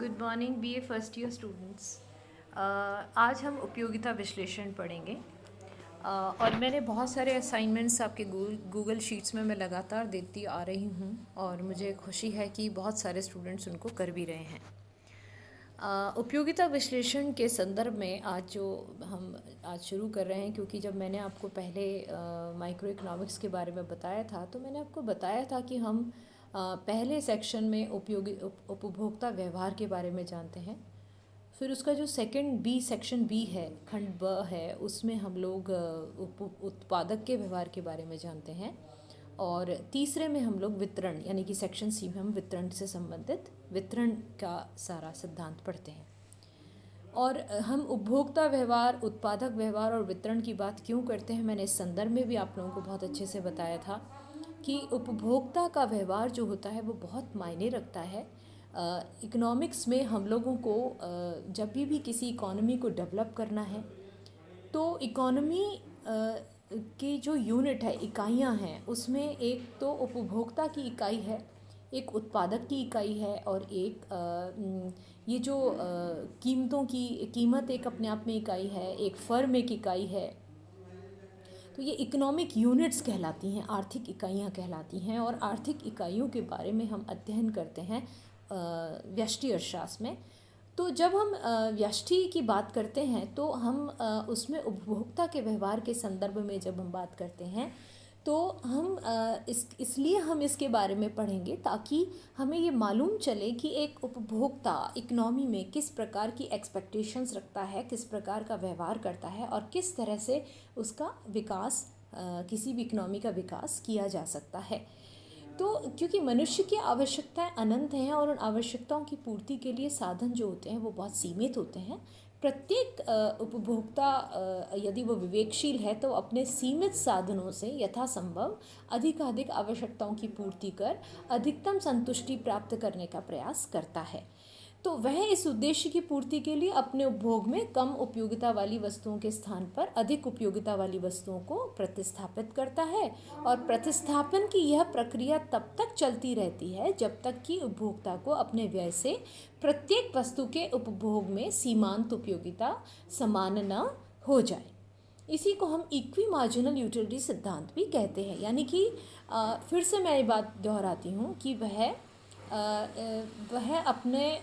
Good morning BA first year students. आज हम उपयोगिता विश्लेषण पढ़ेंगे। और मैंने बहुत सारे असाइनमेंट्स आपके गूगल शीट्स में मैं लगातार देती आ रही हूँ और मुझे खुशी है कि बहुत सारे स्टूडेंट्स उनको कर भी रहे हैं। उपयोगिता विश्लेषण के संदर्भ में हम आज शुरू कर रहे हैं, क्योंकि जब मैंने आपको पहले माइक्रो इकोनॉमिक्स के बारे में बताया था तो मैंने आपको बताया था कि हम पहले सेक्शन में उपभोक्ता व्यवहार के बारे में जानते हैं। फिर उसका जो सेक्शन बी है, खंड ब है, उसमें हम लोग उत्पादक के व्यवहार के बारे में जानते हैं। और तीसरे में हम लोग वितरण, यानी कि सेक्शन सी में हम वितरण से संबंधित वितरण का सारा सिद्धांत पढ़ते हैं। और हम उपभोक्ता व्यवहार, उत्पादक व्यवहार और वितरण की बात क्यों करते हैं, मैंने इस संदर्भ में भी आप लोगों को बहुत अच्छे से बताया था कि उपभोक्ता का व्यवहार जो होता है वो बहुत मायने रखता है। इकोनॉमिक्स में हम लोगों को जब भी किसी इकोनॉमी को डेवलप करना है तो इकोनॉमी की जो यूनिट है, इकाइयां हैं, उसमें एक तो उपभोक्ता की इकाई है, एक उत्पादक की इकाई है और एक ये जो कीमत एक अपने आप में इकाई है, एक फर्म एक इकाई है। तो ये इकोनॉमिक यूनिट्स कहलाती हैं, आर्थिक इकाइयाँ कहलाती हैं। और आर्थिक इकाइयों के बारे में हम अध्ययन करते हैं व्यष्टि अर्थशास्त्र में। तो जब हम व्यष्टि की बात करते हैं तो हम उसमें उपभोक्ता के व्यवहार के संदर्भ में जब हम बात करते हैं तो हम इसलिए हम इसके बारे में पढ़ेंगे ताकि हमें ये मालूम चले कि एक उपभोक्ता इकोनॉमी में किस प्रकार की एक्सपेक्टेशंस रखता है, किस प्रकार का व्यवहार करता है और किस तरह से उसका विकास, किसी भी इकोनॉमी का विकास किया जा सकता है। तो क्योंकि मनुष्य की आवश्यकताएं अनंत हैं और उन आवश्यकताओं की पूर्ति के लिए साधन जो होते हैं वो बहुत सीमित होते हैं। प्रत्येक उपभोक्ता यदि वो विवेकशील है तो अपने सीमित साधनों से यथासंभव अधिकाधिक आवश्यकताओं की पूर्ति कर अधिकतम संतुष्टि प्राप्त करने का प्रयास करता है। तो वह इस उद्देश्य की पूर्ति के लिए अपने उपभोग में कम उपयोगिता वाली वस्तुओं के स्थान पर अधिक उपयोगिता वाली वस्तुओं को प्रतिस्थापित करता है। और प्रतिस्थापन की यह प्रक्रिया तब तक चलती रहती है जब तक कि उपभोक्ता को अपने व्यय से प्रत्येक वस्तु के उपभोग में सीमांत उपयोगिता समान न हो जाए। इसी को हम इक्वी मार्जिनल यूटिलिटी सिद्धांत भी कहते हैं। यानी कि फिर से मैं ये बात दोहराती हूँ कि वह अपने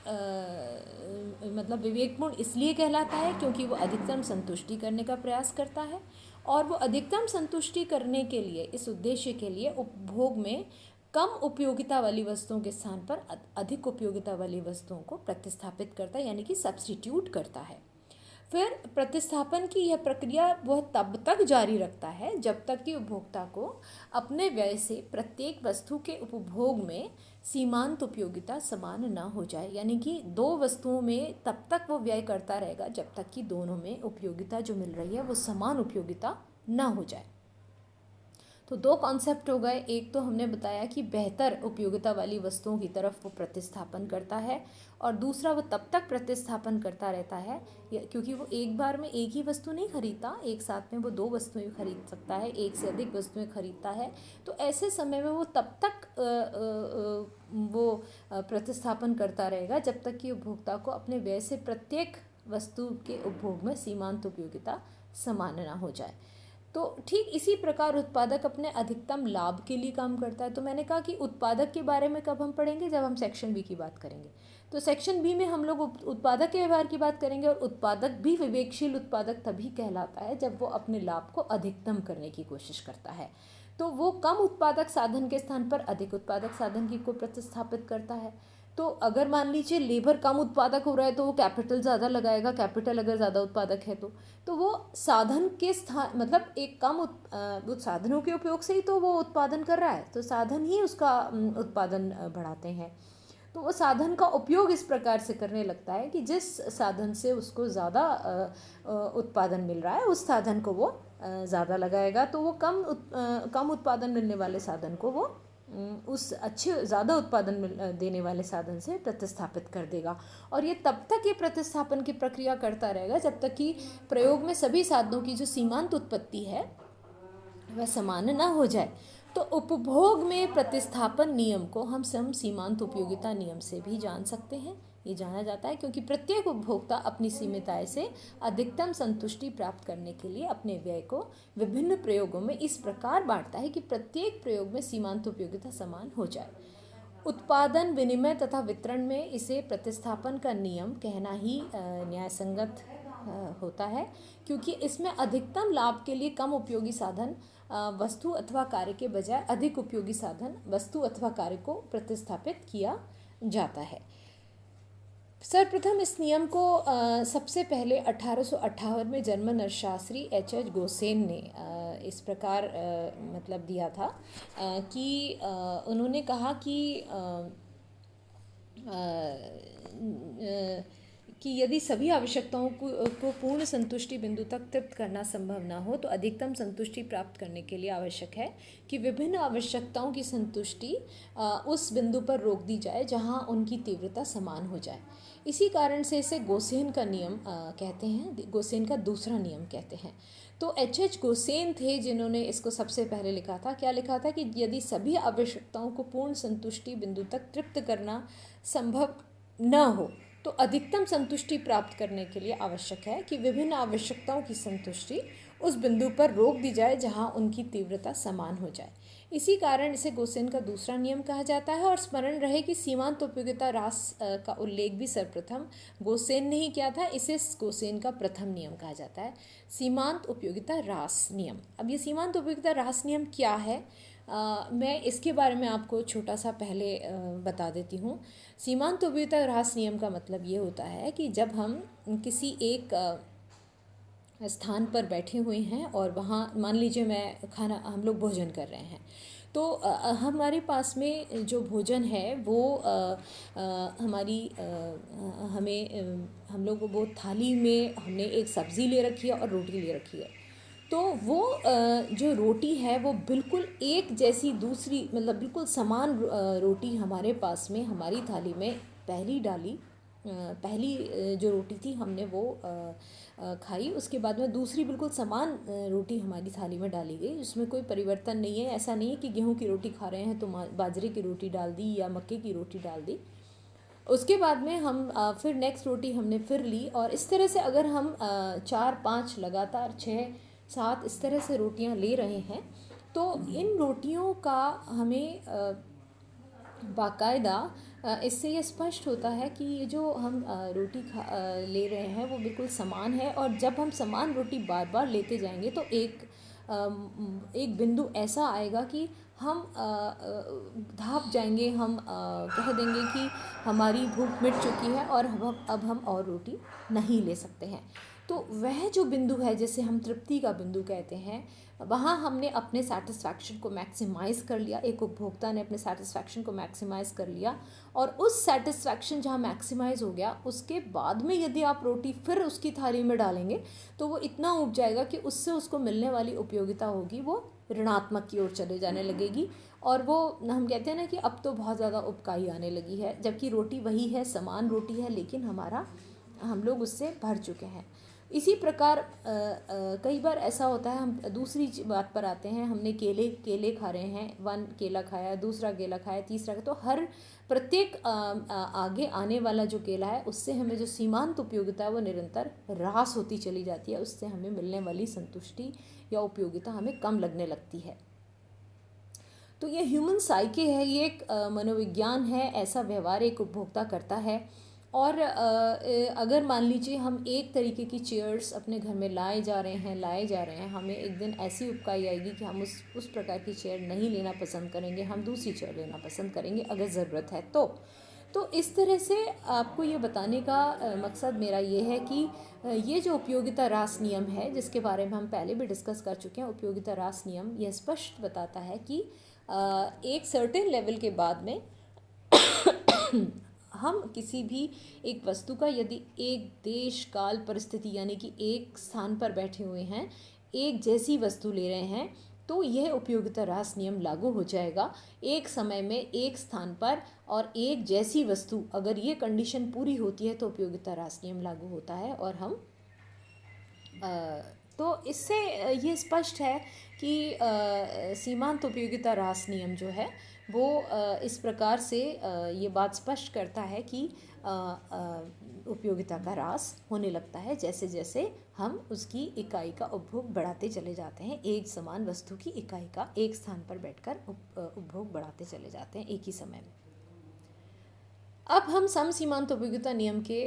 मतलब विवेकपूर्ण इसलिए कहलाता है क्योंकि वो अधिकतम संतुष्टि करने का प्रयास करता है। और वो अधिकतम संतुष्टि करने के लिए, इस उद्देश्य के लिए उपभोग में कम उपयोगिता वाली वस्तुओं के स्थान पर अधिक उपयोगिता वाली वस्तुओं को प्रतिस्थापित करता है, यानी कि सब्स्टिट्यूट करता है। फिर प्रतिस्थापन की यह प्रक्रिया वह तब तक जारी रखता है जब तक कि उपभोक्ता को अपने व्यय से प्रत्येक वस्तु के उपभोग में सीमांत उपयोगिता समान न हो जाए। यानी कि दो वस्तुओं में तब तक वो व्यय करता रहेगा जब तक कि दोनों में उपयोगिता जो मिल रही है वो समान उपयोगिता न हो जाए। तो दो कॉन्सेप्ट हो गए। एक तो हमने बताया कि बेहतर उपयोगिता वाली वस्तुओं की तरफ वो प्रतिस्थापन करता है, और दूसरा वो तब तक प्रतिस्थापन करता रहता है क्योंकि वो एक बार में एक ही वस्तु नहीं खरीदता, एक साथ में वो दो वस्तुएं खरीद सकता है, एक से अधिक वस्तुएं खरीदता है। तो ऐसे समय में वो तब तक वो प्रतिस्थापन करता रहेगा जब तक कि उपभोक्ता को अपने व्यय से प्रत्येक वस्तु के उपभोग में सीमांत उपयोगिता समान ना हो जाए। तो ठीक इसी प्रकार उत्पादक अपने अधिकतम लाभ के लिए काम करता है। तो मैंने कहा कि उत्पादक के बारे में कब हम पढ़ेंगे, जब हम सेक्शन बी की बात करेंगे। तो सेक्शन बी में हम लोग उत्पादक के व्यवहार की बात करेंगे। और उत्पादक भी विवेकशील उत्पादक तभी कहलाता है जब वो अपने लाभ को अधिकतम करने की कोशिश करता है। तो वो कम उत्पादक साधन के स्थान पर अधिक उत्पादक साधन की को प्रतिस्थापित करता है। तो अगर मान लीजिए लेबर कम उत्पादक हो रहा है तो वो कैपिटल ज़्यादा लगाएगा, कैपिटल अगर ज़्यादा उत्पादक है तो वो साधन के स्थान, मतलब एक कम साधनों के उपयोग से ही तो वो उत्पादन कर रहा है, तो साधन ही उसका उत्पादन बढ़ाते हैं। तो वो साधन का उपयोग इस प्रकार से करने लगता है कि जिस साधन से उसको ज़्यादा उत्पादन मिल रहा है उस साधन को वो ज़्यादा लगाएगा। तो वो कम उत्पादन मिलने वाले साधन को वो उस अच्छे ज़्यादा उत्पादन देने वाले साधन से प्रतिस्थापित कर देगा। और ये तब तक ये प्रतिस्थापन की प्रक्रिया करता रहेगा जब तक कि प्रयोग में सभी साधनों की जो सीमांत उत्पत्ति है वह समान ना हो जाए। तो उपभोग में प्रतिस्थापन नियम को हम सीमांत उपयोगिता नियम से भी जान सकते हैं। ये जाना जाता है क्योंकि प्रत्येक उपभोक्ता अपनी सीमित आय से अधिकतम संतुष्टि प्राप्त करने के लिए अपने व्यय को विभिन्न प्रयोगों में इस प्रकार बांटता है कि प्रत्येक प्रयोग में सीमांत उपयोगिता समान हो जाए। उत्पादन, विनिमय तथा वितरण में इसे प्रतिस्थापन का नियम कहना ही न्यायसंगत होता है, क्योंकि इसमें अधिकतम लाभ के लिए कम उपयोगी साधन वस्तु अथवा कार्य के बजाय अधिक उपयोगी साधन वस्तु अथवा कार्य को प्रतिस्थापित किया जाता है। सर्वप्रथम इस नियम को सबसे पहले 1858 में जर्मन अर्थशास्त्री एच गोसेन ने इस प्रकार मतलब दिया था कि उन्होंने कहा कि यदि सभी आवश्यकताओं को पूर्ण संतुष्टि बिंदु तक तृप्त करना संभव ना हो तो अधिकतम संतुष्टि प्राप्त करने के लिए आवश्यक है कि विभिन्न आवश्यकताओं की संतुष्टि उस बिंदु पर रोक दी जाए जहां उनकी तीव्रता समान हो जाए। इसी कारण से इसे गोसेन का नियम कहते हैं, गोसेन का दूसरा नियम कहते हैं। तो एच गोसेन थे जिन्होंने इसको सबसे पहले लिखा था। क्या लिखा था कि यदि सभी आवश्यकताओं को पूर्ण संतुष्टि बिंदु तक तृप्त करना संभव न हो तो अधिकतम संतुष्टि प्राप्त करने के लिए आवश्यक है कि विभिन्न आवश्यकताओं की संतुष्टि उस बिंदु पर रोक दी जाए जहां उनकी तीव्रता समान हो जाए। इसी कारण इसे गोसेन का दूसरा नियम कहा जाता है। और स्मरण रहे कि सीमांत उपयोगिता ह्रास का उल्लेख भी सर्वप्रथम गोसेन ने ही किया था। इसे गोसेन का प्रथम नियम कहा जाता है, सीमांत उपयोगिता ह्रास नियम। अब ये सीमांत उपयोगिता ह्रास नियम क्या है, मैं इसके बारे में आपको छोटा सा पहले बता देती हूँ। सीमांत उपयोगिता ह्रास नियम का मतलब ये होता है कि जब हम किसी एक स्थान पर बैठे हुए हैं और वहाँ मान लीजिए हम लोग भोजन कर रहे हैं, तो हमारे पास में जो भोजन है वो हम लोग वो थाली में हमने एक सब्ज़ी ले रखी है और रोटी ले रखी है। तो वो जो रोटी है वो बिल्कुल एक जैसी दूसरी मतलब बिल्कुल समान रोटी हमारे पास में हमारी थाली में पहली जो रोटी थी हमने वो खाई। उसके बाद में दूसरी बिल्कुल समान रोटी हमारी थाली में डाली गई, जिसमें कोई परिवर्तन नहीं है। ऐसा नहीं है कि गेहूं की रोटी खा रहे हैं तो बाजरे की रोटी डाल दी या मक्के की रोटी डाल दी। उसके बाद में हम फिर नेक्स्ट रोटी हमने फिर ली, और इस तरह से अगर हम 4-5 लगातार 6-7 इस तरह से रोटियां ले रहे हैं तो इन रोटियों का हमें बाकायदा इससे ये स्पष्ट होता है कि ये जो हम रोटी ले रहे हैं वो बिल्कुल समान है। और जब हम समान रोटी बार बार लेते जाएंगे तो एक बिंदु ऐसा आएगा कि हम धाप जाएंगे, हम कह देंगे कि हमारी भूख मिट चुकी है और अब हम और रोटी नहीं ले सकते हैं। तो वह जो बिंदु है जिसे हम तृप्ति का बिंदु कहते हैं, वहाँ हमने अपने सेटिस्फैक्शन को मैक्सिमाइज़ कर लिया, एक उपभोक्ता ने अपने सेटिस्फैक्शन को मैक्सिमाइज़ कर लिया। और उस सेटिस्फैक्शन जहाँ मैक्सिमाइज़ हो गया उसके बाद में यदि आप रोटी फिर उसकी थाली में डालेंगे तो वो इतना उब जाएगा कि उससे उसको मिलने वाली उपयोगिता होगी वो ऋणात्मक की ओर चले जाने लगेगी। और वो हम कहते हैं ना कि अब तो बहुत ज़्यादा उबकाई आने लगी है, जबकि रोटी वही है, समान रोटी है, लेकिन हम लोग उससे भर चुके हैं। इसी प्रकार कई बार ऐसा होता है, हम दूसरी बात पर आते हैं, हमने केले खा रहे हैं, 1 केला खाया, दूसरा केला खाया, तीसरा, तो हर प्रत्येक आगे आने वाला जो केला है उससे हमें जो सीमांत उपयोगिता है वो निरंतर ह्रास होती चली जाती है, उससे हमें मिलने वाली संतुष्टि या उपयोगिता हमें कम लगने लगती है। तो ये ह्यूमन साइकी है, ये एक मनोविज्ञान है, ऐसा व्यवहार एक उपभोक्ता करता है। और अगर मान लीजिए हम एक तरीके की चेयर्स अपने घर में लाए जा रहे हैं, हमें एक दिन ऐसी उबकाई आएगी कि हम उस प्रकार की चेयर नहीं लेना पसंद करेंगे, हम दूसरी चेयर लेना पसंद करेंगे अगर ज़रूरत है तो इस तरह से आपको ये बताने का मकसद मेरा ये है कि ये जो उपयोगिता ह्रास नियम है, जिसके बारे में हम पहले भी डिस्कस कर चुके हैं, उपयोगिता ह्रास नियम यह स्पष्ट बताता है कि एक सर्टेन लेवल के बाद में हम किसी भी एक वस्तु का यदि एक देश काल परिस्थिति यानी कि एक स्थान पर बैठे हुए हैं, एक जैसी वस्तु ले रहे हैं, तो यह उपयोगिता ह्रास नियम लागू हो जाएगा। एक समय में एक स्थान पर और एक जैसी वस्तु, अगर ये कंडीशन पूरी होती है तो उपयोगिता ह्रास नियम लागू होता है और हम तो इससे ये स्पष्ट है कि सीमांत उपयोगिता ह्रास नियम जो है वो इस प्रकार से ये बात स्पष्ट करता है कि उपयोगिता का ह्रास होने लगता है जैसे जैसे हम उसकी इकाई का उपभोग बढ़ाते चले जाते हैं। एक समान वस्तु की इकाई का एक स्थान पर बैठकर उपभोग बढ़ाते चले जाते हैं एक ही समय में। अब हम समसीमांत उपयोगिता नियम के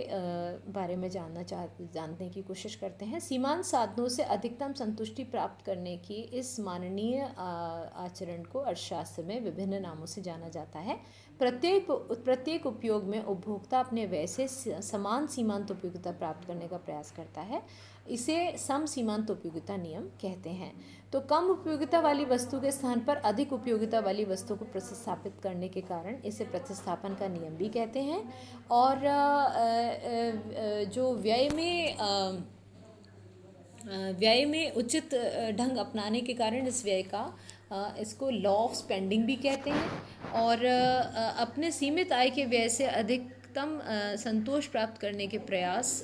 बारे में जानने की कोशिश करते हैं। सीमांत साधनों से अधिकतम संतुष्टि प्राप्त करने की इस माननीय आचरण को अर्थशास्त्र में विभिन्न नामों से जाना जाता है। प्रत्येक उपयोग में उपभोक्ता अपने व्यय से समान सीमांत उपयोगिता प्राप्त करने का प्रयास करता है। इसे समसीमांत उपयोगिता नियम कहते हैं। तो कम उपयोगिता वाली वस्तु के स्थान पर अधिक उपयोगिता वाली वस्तु को प्रतिस्थापित करने के कारण इसे प्रतिस्थापन का नियम भी कहते हैं। और जो व्यय में उचित ढंग अपनाने के कारण इस व्यय का इसको लॉ ऑफ स्पेंडिंग भी कहते हैं। और अपने सीमित आय के व्यय से अधिकतम संतोष प्राप्त करने के प्रयास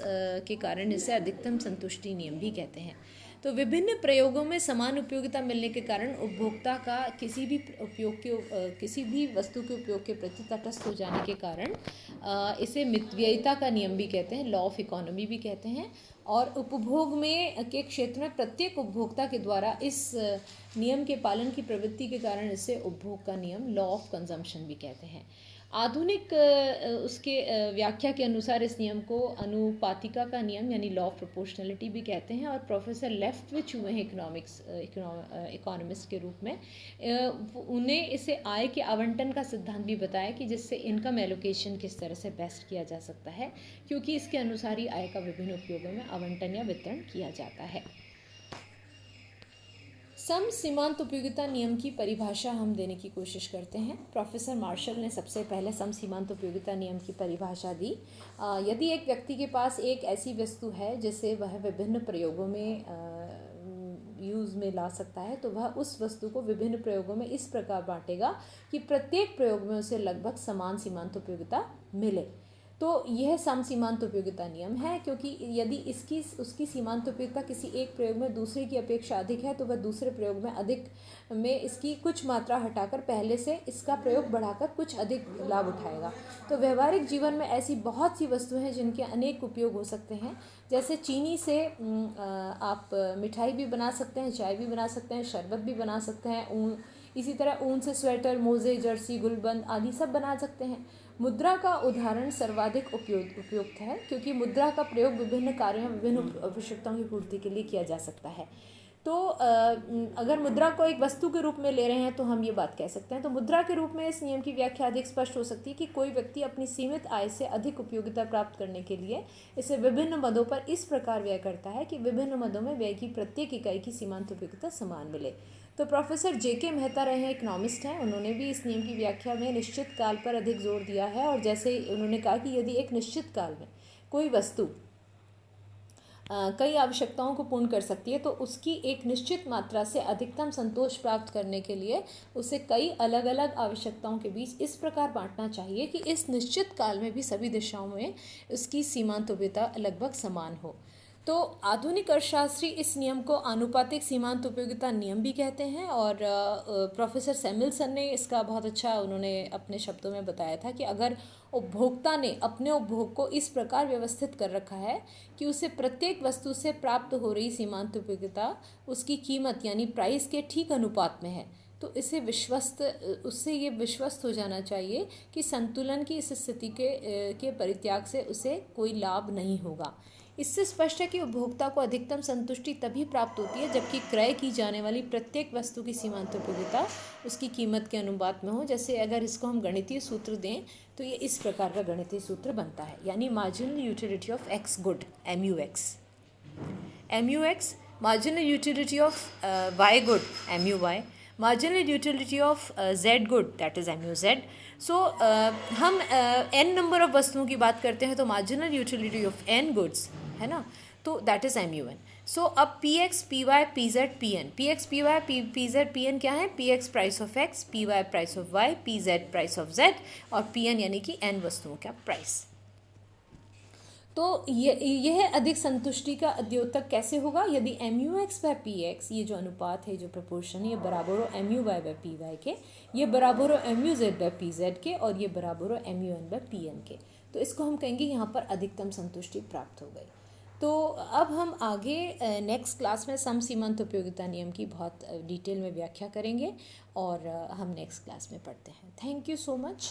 के कारण इसे अधिकतम संतुष्टि नियम भी कहते हैं। तो विभिन्न प्रयोगों में समान उपयोगिता मिलने के कारण उपभोक्ता का किसी भी वस्तु के उपयोग के प्रति तटस्थ हो जाने के कारण इसे मितव्ययिता का नियम भी कहते हैं, लॉ ऑफ इकोनॉमी भी कहते हैं। और उपभोग में के क्षेत्र में प्रत्येक उपभोक्ता के द्वारा इस नियम के पालन की प्रवृत्ति के कारण इसे उपभोग का नियम, लॉ ऑफ कंजम्पशन भी कहते हैं। आधुनिक उसके व्याख्या के अनुसार इस नियम को अनुपातिका का नियम यानी लॉ ऑफ प्रोपोर्शनलिटी भी कहते हैं। और प्रोफेसर लेफ्टविच हुए हैं इकोनॉमिस्ट के रूप में, उन्हें इसे आय के आवंटन का सिद्धांत भी बताया कि जिससे इनकम एलोकेशन किस तरह से बेस्ट किया जा सकता है, क्योंकि इसके अनुसार ही आय का विभिन्न उपयोगों में आवंटन या वितरण किया जाता है। समसीमांत उपयोगिता नियम की परिभाषा हम देने की कोशिश करते हैं। प्रोफेसर मार्शल ने सबसे पहले समसीमांत उपयोगिता नियम की परिभाषा दी। यदि एक व्यक्ति के पास एक ऐसी वस्तु है जिसे वह विभिन्न प्रयोगों में यूज़ में ला सकता है, तो वह उस वस्तु को विभिन्न प्रयोगों में इस प्रकार बांटेगा कि प्रत्येक प्रयोग में उसे लगभग समान सीमांत उपयोगिता मिले। तो यह समसीमांत उपयोगिता नियम है, क्योंकि यदि उसकी सीमांत उपयोगिता किसी एक प्रयोग में दूसरे की अपेक्षा अधिक है तो वह दूसरे प्रयोग में अधिक में इसकी कुछ मात्रा हटाकर पहले से इसका प्रयोग बढ़ाकर कुछ अधिक लाभ उठाएगा। तो व्यवहारिक जीवन में ऐसी बहुत सी वस्तुएं हैं जिनके अनेक उपयोग हो सकते हैं। जैसे चीनी से आप मिठाई भी बना सकते हैं, चाय भी बना सकते हैं, शरबत भी बना सकते हैं। इसी तरह ऊन से स्वेटर, मोजे, जर्सी, गुलबंद आदि सब बना सकते हैं। मुद्रा का उदाहरण सर्वाधिक उपयुक्त है, क्योंकि मुद्रा का प्रयोग विभिन्न कार्यों, विभिन्न आवश्यकताओं की पूर्ति के लिए किया जा सकता है। तो अगर मुद्रा को एक वस्तु के रूप में ले रहे हैं तो हम ये बात कह सकते हैं। तो मुद्रा के रूप में इस नियम की व्याख्या अधिक स्पष्ट हो सकती है कि कोई व्यक्ति अपनी सीमित आय से अधिक उपयोगिता प्राप्त करने के लिए इसे विभिन्न मदों पर इस प्रकार व्यय करता है कि विभिन्न मदों में व्यय की प्रत्येक इकाई की सीमांत उपयोगिता समान मिले। तो प्रोफेसर जे.के. मेहता रहे हैं, इकोनॉमिस्ट हैं, उन्होंने भी इस नियम की व्याख्या में निश्चित काल पर अधिक जोर दिया है। और जैसे उन्होंने कहा कि यदि एक निश्चित काल में कोई वस्तु कई आवश्यकताओं को पूर्ण कर सकती है तो उसकी एक निश्चित मात्रा से अधिकतम संतोष प्राप्त करने के लिए उसे कई अलग अलग आवश्यकताओं के बीच इस प्रकार बांटना चाहिए कि इस निश्चित काल में भी सभी दिशाओं में उसकी सीमांत उपयोगिता लगभग समान हो। तो आधुनिक अर्थशास्त्री इस नियम को आनुपातिक सीमांत उपयोगिता नियम भी कहते हैं। और प्रोफेसर सैमुअल्सन ने इसका बहुत अच्छा उन्होंने अपने शब्दों में बताया था कि अगर उपभोक्ता ने अपने उपभोग को इस प्रकार व्यवस्थित कर रखा है कि उसे प्रत्येक वस्तु से प्राप्त हो रही सीमांत उपयोगिता उसकी कीमत यानी प्राइस के ठीक अनुपात में है, तो उससे ये विश्वस्त हो जाना चाहिए कि संतुलन की इस स्थिति के परित्याग से उसे कोई लाभ नहीं होगा। इससे स्पष्ट है कि उपभोक्ता को अधिकतम संतुष्टि तभी प्राप्त होती है जबकि क्रय की जाने वाली प्रत्येक वस्तु की सीमांत उपयोगिता उसकी कीमत के अनुपात में हो। जैसे अगर इसको हम गणितीय सूत्र दें तो ये इस प्रकार का गणितीय सूत्र बनता है, यानी marginal utility of X good MUX, marginal utility of Y good MUY, marginal utility of Z good that is MUZ। So हम n नंबर ऑफ वस्तुओं की बात करते हैं तो marginal utility of n goods है ना, तो that is MUN। सो अब PX, PY, PZ, PN, PX, PY, PZ, PN क्या है? PX price of X, PY price of Y, PZ price of Z और PN यानी कि n वस्तुओं का प्राइस। तो यह अधिक संतुष्टि का द्योतक कैसे होगा? यदि MUX बाय PX, ये जो अनुपात है, जो प्रपोर्शन है, ये बराबर हो MU बाय PY के, ये बराबर हो MUZ बाय PZ के, और ये बराबर हो MUN बाय PN के। तो इसको हम कहेंगे यहाँ पर अधिकतम संतुष्टि प्राप्त हो गई। तो अब हम आगे नेक्स्ट क्लास में समसीमांत उपयोगिता नियम की बहुत डिटेल में व्याख्या करेंगे, और हम नेक्स्ट क्लास में पढ़ते हैं। Thank you so much.